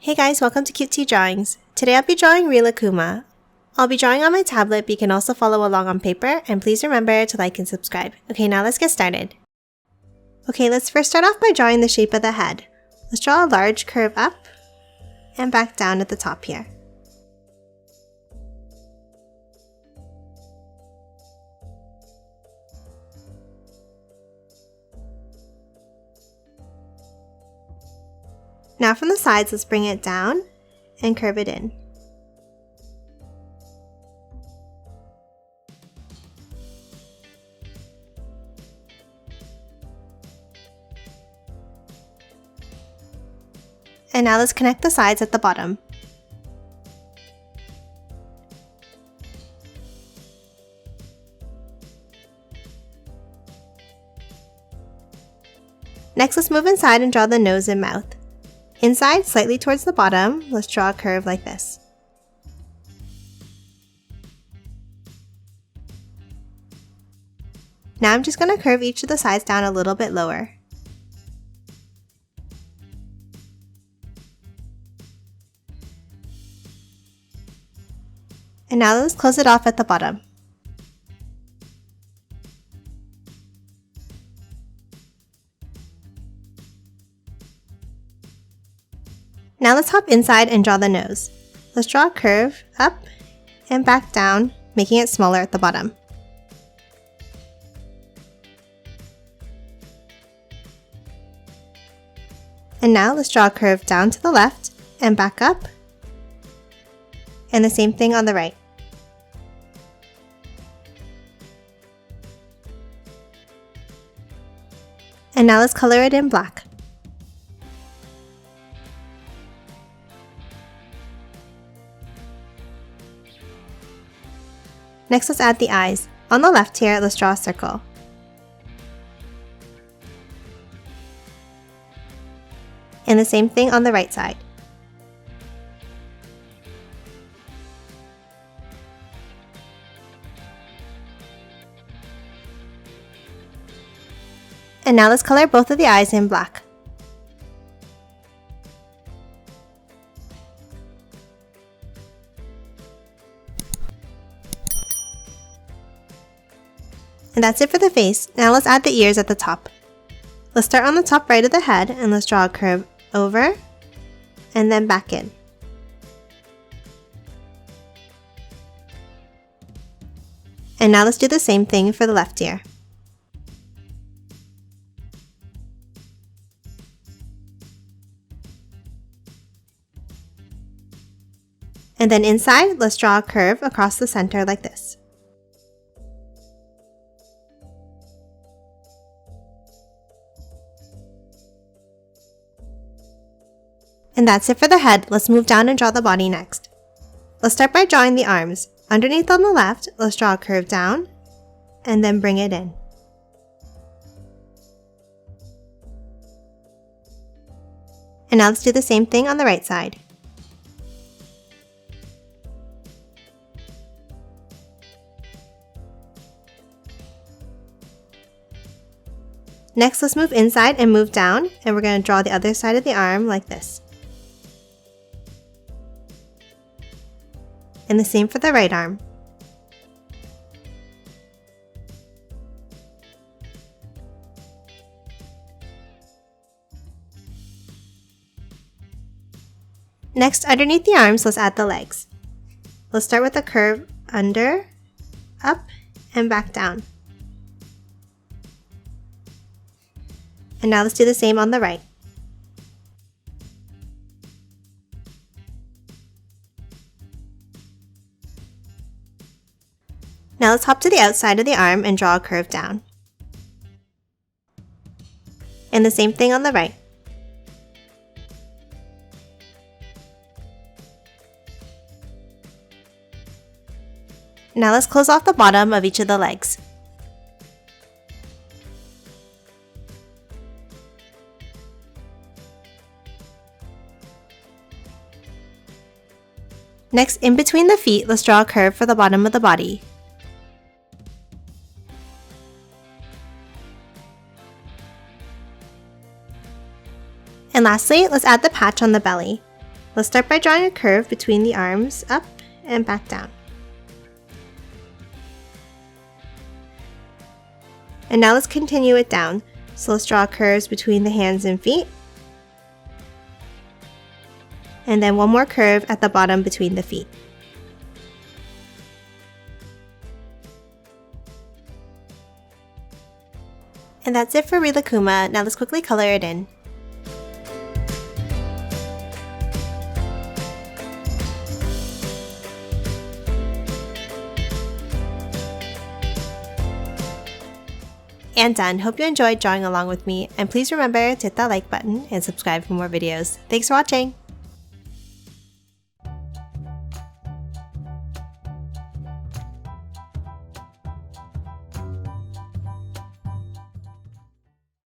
Hey guys, welcome to Cute Tea Drawings. Today I'll be drawing Rilakkuma. I'll be drawing on my tablet, but you can also follow along on paper, and please remember to like and subscribe. Okay, now let's get started. Okay, let's first start off by drawing the shape of the head. Let's draw a large curve up and back down at the top here. Now from the sides, let's bring it down and curve it in. And now let's connect the sides at the bottom. Next, let's move inside and draw the nose and mouth. Inside, slightly towards the bottom, let's draw a curve like this. Now I'm just going to curve each of the sides down a little bit lower. And now let's close it off at the bottom. Now let's hop inside and draw the nose. Let's draw a curve up and back down, making it smaller at the bottom. And now let's draw a curve down to the left and back up, and the same thing on the right. And now let's color it in black. Next, let's add the eyes. On the left here, let's draw a circle. And the same thing on the right side. And now let's color both of the eyes in black. And that's it for the face. Now let's add the ears at the top. Let's start on the top right of the head and let's draw a curve over and then back in. And now let's do the same thing for the left ear. And then inside, let's draw a curve across the center like this. And that's it for the head. Let's move down and draw the body next. Let's start by drawing the arms. Underneath on the left, let's draw a curve down and then bring it in. And now let's do the same thing on the right side. Next, let's move inside and move down, and we're going to draw the other side of the arm like this. And the same for the right arm. Next, underneath the arms, let's add the legs. Let's start with a curve under, up, and back down. And now let's do the same on the right. Now let's hop to the outside of the arm and draw a curve down. And the same thing on the right. Now let's close off the bottom of each of the legs. Next, in between the feet, let's draw a curve for the bottom of the body. And lastly, let's add the patch on the belly. Let's start by drawing a curve between the arms, up and back down. And now let's continue it down. So let's draw curves between the hands and feet. And then one more curve at the bottom between the feet. And that's it for Rilakkuma. Now let's quickly color it in. And done. Hope you enjoyed drawing along with me, and please remember to hit that like button and subscribe for more videos. Thanks for watching!